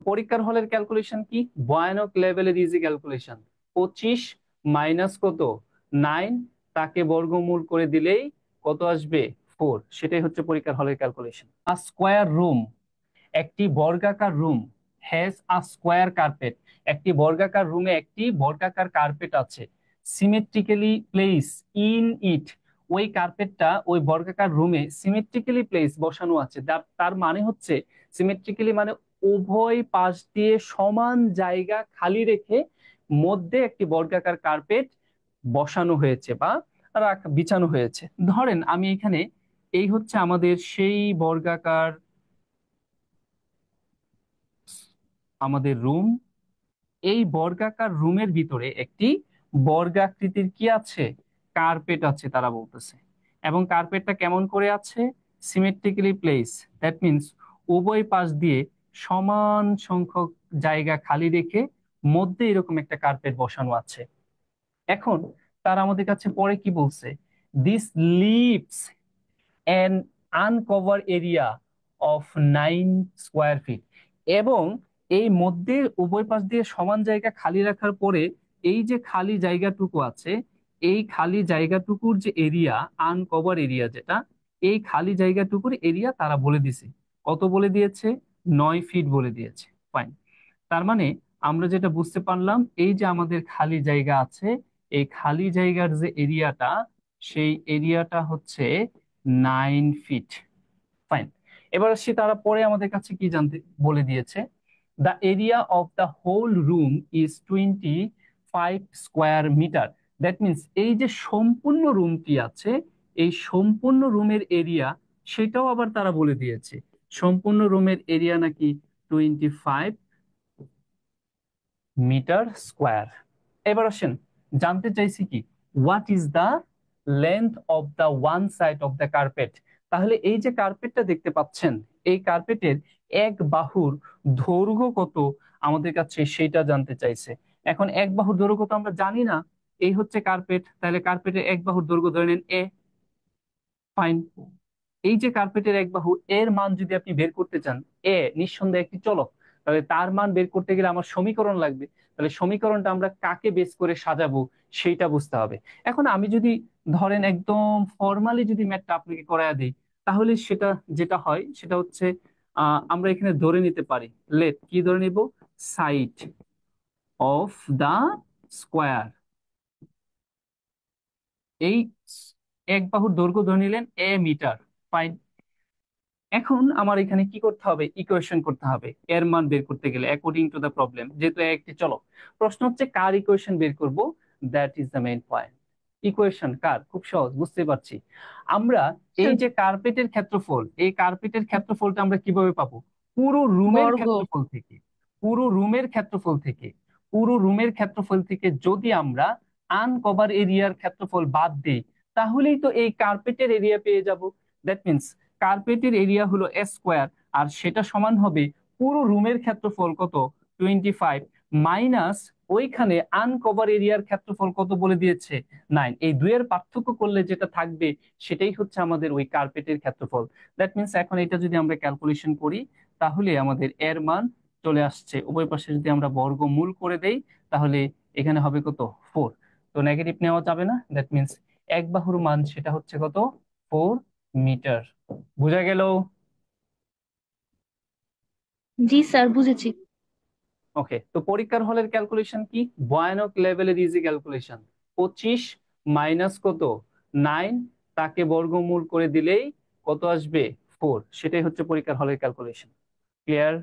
পরীক্ষার হলের ক্যালকুলেশন কি? ভয়ানক লেভেলের ইজি ক্যালকুলেশন। 25 মাইনাস কত 9, তাকে বর্গমূল করে দিলেই কত আসবে? 4। সেটাই হচ্ছে পরীক্ষার হলের ক্যালকুলেশন। আ স্কোয়ার রুম, একটি বর্গাকার room, has a square carpet, একটি বর্গাকার রুমে একটি বর্গাকার কার্পেট আছে, সিমেট্রিক্যালি প্লেস ইন ইট, ওই কার্পেটটা ওই বর্গাকার রুমে সিমেট্রিক্যালি প্লেস বসানো আছে। তার মানে হচ্ছে সিমেট্রিক্যালি মানে উভয় পাশ দিয়ে সমান জায়গা খালি রেখে মধ্যে একটি বর্গাকার কার্পেট বসানো হয়েছে বা বিছানো হয়েছে। ধরেন আমি এখানে, এই হচ্ছে আমাদের সেই বর্গাকার আমাদের রুম, এই বর্গাকার রুমের ভিতরে একটি বর্গাকৃতির কি আছে? কার্পেট আছে তারা বলতেছে। এবং কার্পেটটা কেমন করে আছে? সিমেট্রিক্যালি প্লেস, দ্যাট মিনস উভয় পাশ দিয়ে সমান সংখ্যক জায়গা খালি রেখে মধ্যে এরকম একটা কার্পেট বসানো আছে। এখন তারা আমাদের কাছে পরে কি বলছে? This leaves an uncover area of 9 square feet, এবং এই মধ্যে উভয় পাশ দিয়ে সমান জায়গা খালি রাখার পরে এই যে খালি জায়গাটুকু আছে, এই খালি জায়গাটুকুর যে এরিয়া, আনকভার এরিয়া যেটা, এই খালি জায়গাটুকুর এরিয়া তারা বলে দিছে। কত বলে দিয়েছে? 9 ফিট বলে দিয়েছে। ফাইন। তার মানে আমরা যেটা বুঝতে পারলাম, এই যে আমাদের খালি জায়গা আছে, এই খালি জায়গার যে এরিয়াটা, সেই এরিয়াটা হচ্ছে 9 ফিট। ফাইন। এবার আসছি, তারা পরে আমাদের কাছে কি জানতে বলে দিয়েছে? The area of the whole room is 25 square metre. That means এই যে সম্পূর্ণ রুমটি আছে, এই সম্পূর্ণ রুমের এরিয়া সেটাও আবার তারা বলে দিয়েছে। সম্পূর্ণ রুমের এরিয়া নাকি 25 মিটার স্কোয়ার। এবার আসেন, জানতে চাইছি কি, what is the length of the one side of the carpet. তাহলে এই যে কার্পেটটা দেখতে পাচ্ছেন, এই কার্পেটের এক বাহুর দৈর্ঘ্য কত আমাদের কাছে সেটা জানতে চাইছে। এখন এক বাহুর দৈর্ঘ্য তো আমরা জানি না। এই হচ্ছে কার্পেট, তাহলে কার্পেটের এক বাহুর দৈর্ঘ্য ধরে নেন এ। ফাইন। এই যে কার্পেটের এক বাহু, এর মান যদি আপনি বের করতে চান, এ নিঃসন্দেহে একটি চলক, তাহলে তার মান বের করতে গেলে আমার সমীকরণ লাগবে। তাহলে সমীকরণটা আমরা কাকে বেস করে সাজাবো সেইটা বুঝতে হবে। এখন আমি যদি ধরেন একদম ফর্মালি যদি ম্যাথটা আপনাকে করায়া দিই, তাহলে সেটা যেটা হয় সেটা হচ্ছে আমরা এখানে ধরে নিতে পারি, লেট কি ধরে নিব? Side of the square. এই এক বাহুর দৈর্ঘ্য ধরে নিলেন মিটার। ফাইন। এখন আমার এখানে কি করতে হবে? ইকুয়েশন করতে হবে এর মান বের করতে গেলে অ্যাকর্ডিং টু দ্য প্রবলেম, যেহেতু একটি চলো প্রশ্ন হচ্ছে কার ইকুয়েশন বের করব, that is the main point. Equation কার? খুব সহজ, বুঝতে পারছি। আমরা এই যে কার্পেটের ক্ষেত্রফল, এই কার্পেটের ক্ষেত্রফলটা আমরা কিভাবে পাবো? পুরো রুমের বর্গ। ক্ষেত্রফল থেকে। পুরো রুমের ক্ষেত্রফল থেকে, পুরো রুমের ক্ষেত্রফল থেকে যদি আমরা আনকভার এরিয়ার ক্ষেত্রফল বাদ দিই, তাহলেই তো এই কার্পেটের এরিয়া পেয়ে যাব। দ্যাট মিনস কার্পেটের এরিয়া হলো স্কোয়ার, আর সেটা সমান হবে পুরো রুমের ক্ষেত্রফল কত? 25 মাইনাস ওইখানে আনকভার এরিয়ার ক্ষেত্রফল কত বলে দিয়েছে? 9। এই দুইয়ের পার্থক্য করলে যেটা থাকবে সেটাই হচ্ছে আমাদের ওই কার্পেটের ক্ষেত্রফল। দ্যাট মিনস এখন এটা যদি আমরা ক্যালকুলেশন করি, তাহলে আমাদের এর মান চলে আসছে। উভয় পাশে যদি আমরা বর্গমূল করে দেই, তাহলে এখানে হবে কত? 4। তো নেগেটিভ নেওয়া যাবে না, দ্যাট মিনস এক বাহুর মান সেটা হচ্ছে কত? 4 মিটার। বোঝা গেল? জি স্যার, বুঝেছি। ওকে, তো পরীক্ষার হলের ক্যালকুলেশন কি? ভয়ানক লেভেলের ইজি ক্যালকুলেশন। 25 মাইনাস কত 9, তাকে বর্গমূল করে দিলেই কত আসবে? 4। সেটাই হচ্ছে পরীক্ষার হলের ক্যালকুলেশন। ক্লিয়ার?